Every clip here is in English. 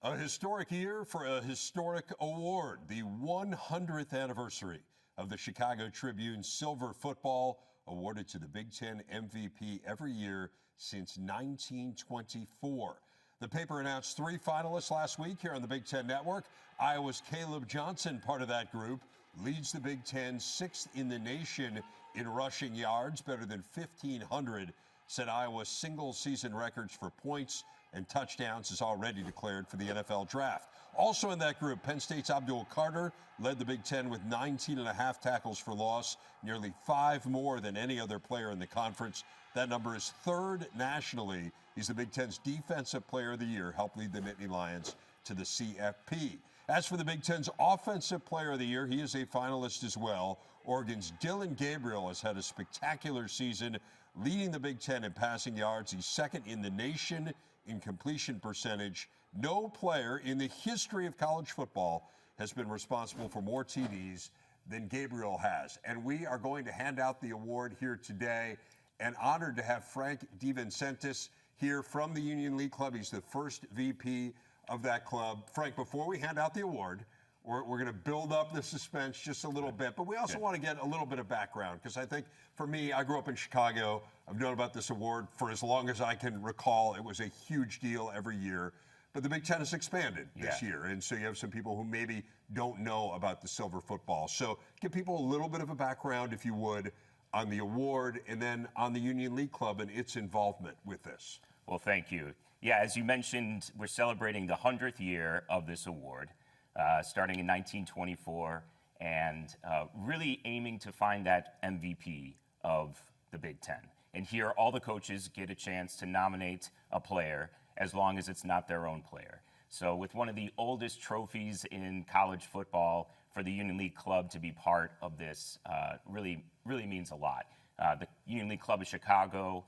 A historic year for a historic award, the 100th anniversary of the Chicago Tribune Silver Football, awarded to the Big Ten MVP every year since 1924. The paper announced 3 finalists last week here on the Big Ten Network. Iowa's Caleb Johnson, part of that group, leads the Big Ten 6th in the nation in rushing yards, better than 1,500, set Iowa's single-season records for points and touchdowns is already declared for the NFL draft. Also in that group, Penn State's Abdul Carter led the Big Ten with 19.5 tackles for loss, nearly 5 more than any other player in the conference. That number is 3rd nationally. He's the Big Ten's Defensive Player of the Year, helped lead the Nittany Lions to the CFP. As for the Big Ten's Offensive Player of the Year, he is a finalist as well. Oregon's Dillon Gabriel has had a spectacular season, leading the Big Ten in passing yards. He's 2nd in the nation in completion percentage. No player in the history of college football has been responsible for more TDs than Gabriel has. And we are going to hand out the award here today, and honored to have Frank DeVincentis here from the Union League Club. He's the first VP of that club. Frank, before we hand out the award, we're going to build up the suspense just a little bit, but we also want to get a little bit of background, because I think for me, I grew up in Chicago. I've known about this award for as long as I can recall. It was a huge deal every year, but the Big Ten has expanded this year, and so you have some people who maybe don't know about the Silver Football. So give people a little bit of a background, if you would, on the award and then on the Union League Club and its involvement with this. Well, thank you. Yeah, as you mentioned, we're celebrating the 100th year of this award, starting in 1924, and really aiming to find that MVP of the Big Ten. And here, all the coaches get a chance to nominate a player, as long as it's not their own player. So with one of the oldest trophies in college football, for the Union League Club to be part of this really means a lot. The Union League Club of Chicago,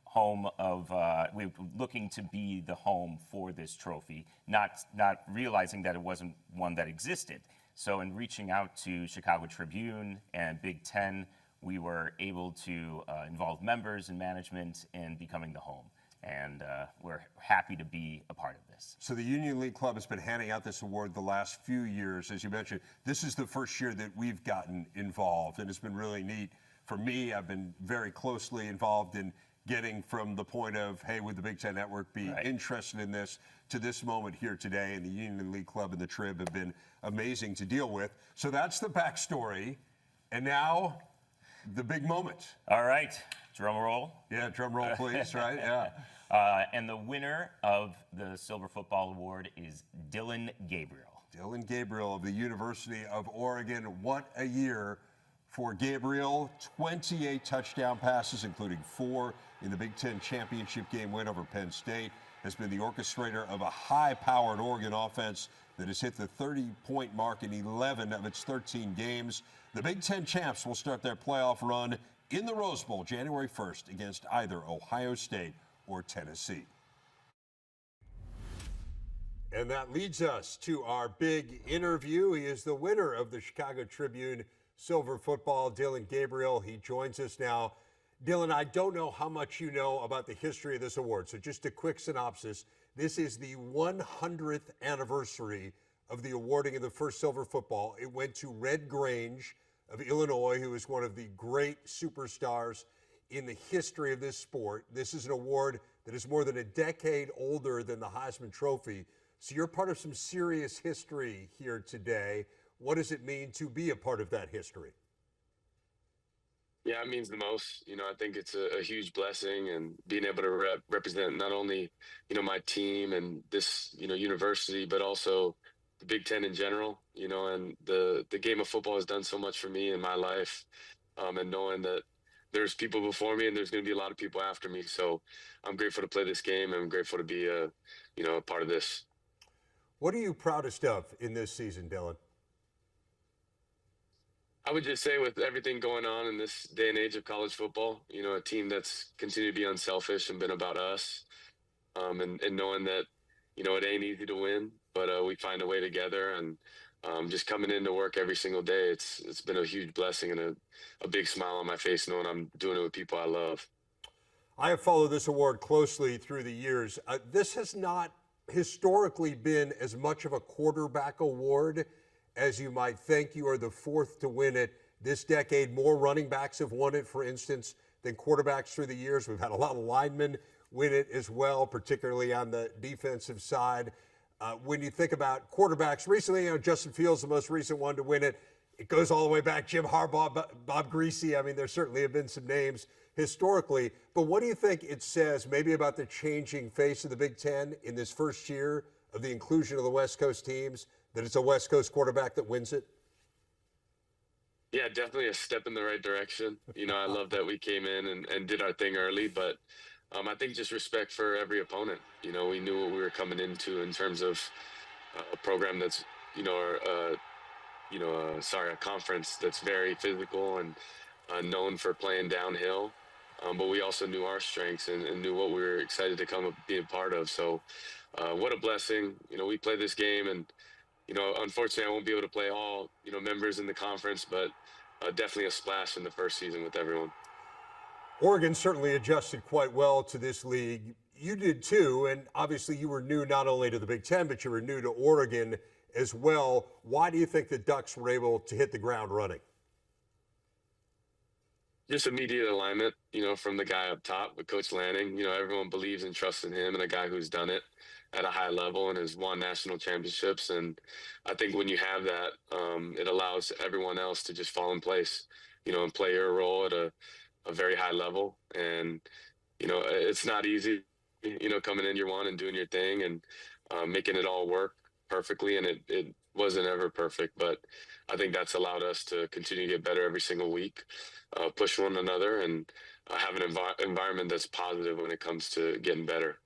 home of, we're looking to be the home for this trophy, not realizing that it wasn't one that existed. So in reaching out to Chicago Tribune and Big Ten, we were able to involve members and management in becoming the home. And we're happy to be a part of this. So the Union League Club has been handing out this award the last few years. As you mentioned, this is the first year that we've gotten involved, and it's been really neat. For me, I've been very closely involved in getting from the point of, hey, would the Big Ten Network be interested in this, to this moment here today, and the Union League Club and the Trib have been amazing to deal with. So that's the backstory, and now the big moment. All right, drum roll. Yeah, drum roll, please, right? Yeah. And the winner of the Silver Football Award is Dillon Gabriel. Dillon Gabriel of the University of Oregon. What a year for Gabriel. 28 touchdown passes, including 4 in the Big Ten championship game win over Penn State. Has been the orchestrator of a high-powered Oregon offense that has hit the 30-point mark in 11 of its 13 games. The Big Ten champs will start their playoff run in the Rose Bowl January 1st against either Ohio State or Tennessee. And that leads us to our big interview. He is the winner of the Chicago Tribune Silver Football, Dillon Gabriel. He joins us now. Dillon, I don't know how much you know about the history of this award, so just a quick synopsis. This is the 100th anniversary of the awarding of the first Silver Football. It went to Red Grange of Illinois, who is one of the great superstars in the history of this sport. This is an award that is more than a decade older than the Heisman Trophy. So you're part of some serious history here today. What does it mean to be a part of that history? Yeah, it means the most. I think it's a huge blessing, and being able to represent not only, my team and this, university, but also the Big Ten in general, and the game of football has done so much for me in my life, and knowing that there's people before me and there's going to be a lot of people after me. So I'm grateful to play this game, and I'm grateful to be a part of this. What are you proudest of in this season, Dillon? I would just say, with everything going on in this day and age of college football, a team that's continued to be unselfish and been about us, and knowing that, it ain't easy to win, but we find a way together, and just coming into work every single day, it's been a huge blessing and a big smile on my face knowing I'm doing it with people I love. I have followed this award closely through the years. This has not historically been as much of a quarterback award as you might think. You are the fourth to win it this decade. More running backs have won it, for instance, than quarterbacks through the years. We've had a lot of linemen win it as well, particularly on the defensive side. When you think about quarterbacks recently, Justin Fields, the most recent one to win it. It goes all the way back, Jim Harbaugh, Bob Greasy. I mean, there certainly have been some names historically. But what do you think it says maybe about the changing face of the Big Ten in this first year of the inclusion of the West Coast teams, that it's a West Coast quarterback that wins it? Yeah, definitely a step in the right direction. I love that we came in and did our thing early, but I think just respect for every opponent. We knew what we were coming into in terms of a program that's, a conference that's very physical and known for playing downhill. But we also knew our strengths and knew what we were excited to come be a part of. So what a blessing. We play this game, and, unfortunately I won't be able to play all, members in the conference, but definitely a splash in the first season with everyone. Oregon certainly adjusted quite well to this league. You did too, and obviously you were new not only to the Big Ten, but you were new to Oregon as well. Why do you think the Ducks were able to hit the ground running? Just immediate alignment, from the guy up top with Coach Lanning. Everyone believes and trusts in him, and a guy who's done it at a high level and has won national championships. And I think when you have that, it allows everyone else to just fall in place, and play your role at a very high level. And, it's not easy, coming in year one and doing your thing and making it all work perfectly. And it wasn't ever perfect, but I think that's allowed us to continue to get better every single week, push one another, and have an environment that's positive when it comes to getting better.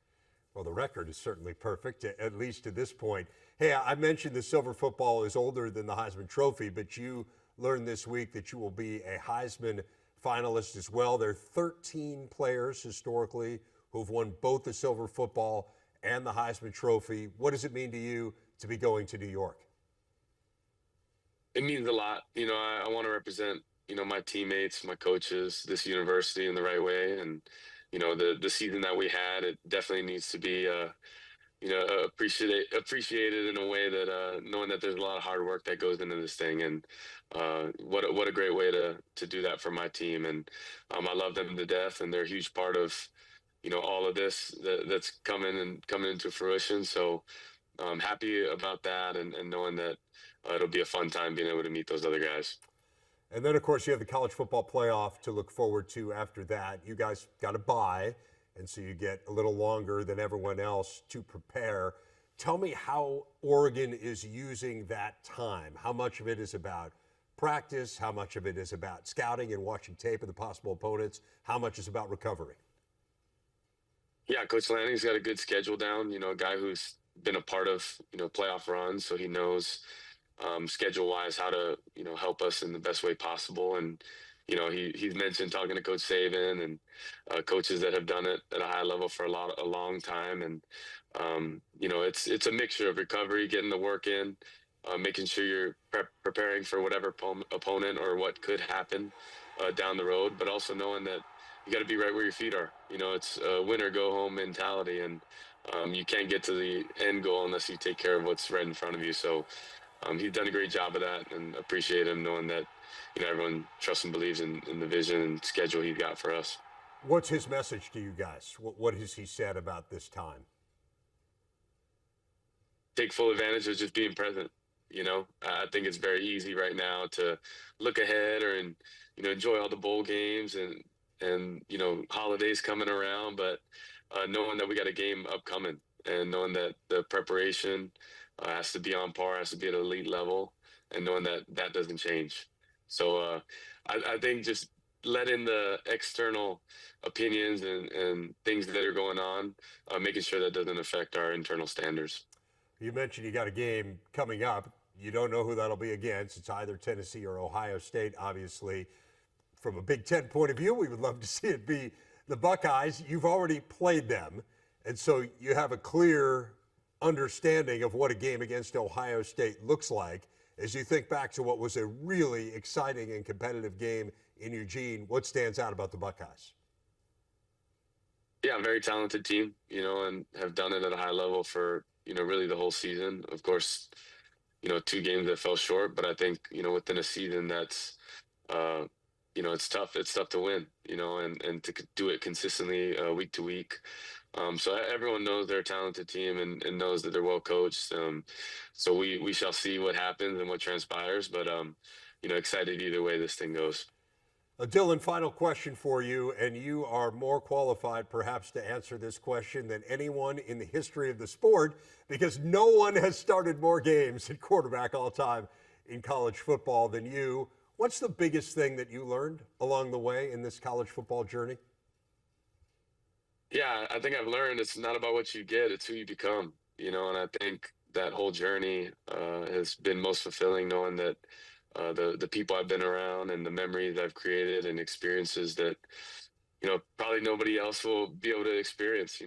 Well, the record is certainly perfect, at least to this point. Hey, I mentioned the Silver Football is older than the Heisman Trophy, but you learned this week that you will be a Heisman finalist as well. There are 13 players historically who've won both the Silver Football and the Heisman Trophy. What does it mean to you to be going to New York? It means a lot. I want to represent, my teammates, my coaches, this university in the right way. And, the season that we had, it definitely needs to be, appreciated in a way that, knowing that there's a lot of hard work that goes into this thing. And what a great way to do that for my team. And I love them to death, and they're a huge part of, all of this that's coming into fruition. So I'm happy about that, and knowing that it'll be a fun time being able to meet those other guys. And then, of course, you have the college football playoff to look forward to after that. You guys got a bye, and so you get a little longer than everyone else to prepare. Tell me how Oregon is using that time. How much of it is about practice? How much of it is about scouting and watching tape of the possible opponents? How much is about recovery? Yeah, Coach Lanning's got a good schedule down, a guy who's been a part of, playoff runs, so he knows schedule-wise how to, help us in the best way possible. And, he's mentioned talking to Coach Saban and coaches that have done it at a high level for a long time. And, it's a mixture of recovery, getting the work in, making sure you're preparing for whatever opponent or what could happen down the road, but also knowing that you got to be right where your feet are. It's a win or go home mentality, and you can't get to the end goal unless you take care of what's right in front of you. So he's done a great job of that, and appreciate him knowing that, everyone trusts and believes in the vision and schedule he's got for us. What's his message to you guys? What has he said about this time? Take full advantage of just being present. I think it's very easy right now to look ahead and enjoy all the bowl games and holidays coming around, but knowing that we got a game upcoming, and knowing that the preparation has to be on par, has to be at an elite level, and knowing that that doesn't change. So I think just letting the external opinions and things that are going on, making sure that doesn't affect our internal standards. You mentioned you got a game coming up. You don't know who that'll be against. It's either Tennessee or Ohio State, obviously. From a Big Ten point of view, we would love to see it be the Buckeyes. You've already played them, and so you have a clear understanding of what a game against Ohio State looks like. As you think back to what was a really exciting and competitive game in Eugene, what stands out about the Buckeyes? Yeah, very talented team, and have done it at a high level for, really the whole season. Of course, two games that fell short, but I think, within a season that's, uh, it's tough. It's tough to win, and to do it consistently week to week. So everyone knows they're a talented team and knows that they're well coached. So we shall see what happens and what transpires, but, excited either way this thing goes. Dillon, final question for you, and you are more qualified perhaps to answer this question than anyone in the history of the sport because no one has started more games at quarterback all time in college football than you. What's the biggest thing that you learned along the way in this college football journey? Yeah, I think I've learned it's not about what you get, it's who you become, and I think that whole journey has been most fulfilling knowing that the people I've been around and the memories I've created and experiences that, probably nobody else will be able to experience,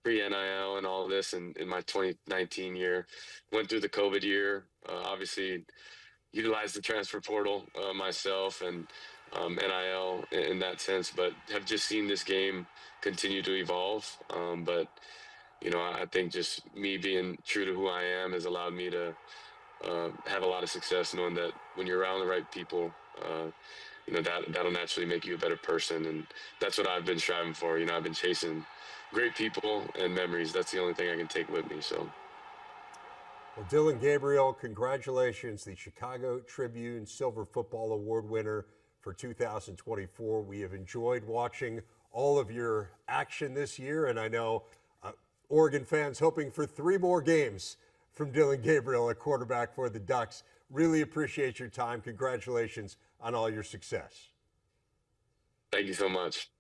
pre-NIL and all of this in my 2019 year. Went through the COVID year, obviously utilized the transfer portal myself and NIL in that sense, but have just seen this game continue to evolve. But I think just me being true to who I am has allowed me to have a lot of success, knowing that when you're around the right people, that'll naturally make you a better person, and that's what I've been striving for. I've been chasing great people and memories. That's the only thing I can take with me. So. Well, Dillon Gabriel, congratulations, the Chicago Tribune Silver Football Award winner for 2024. We have enjoyed watching all of your action this year, and I know Oregon fans hoping for 3 more games from Dillon Gabriel at quarterback for the Ducks. Really appreciate your time. Congratulations on all your success. Thank you so much.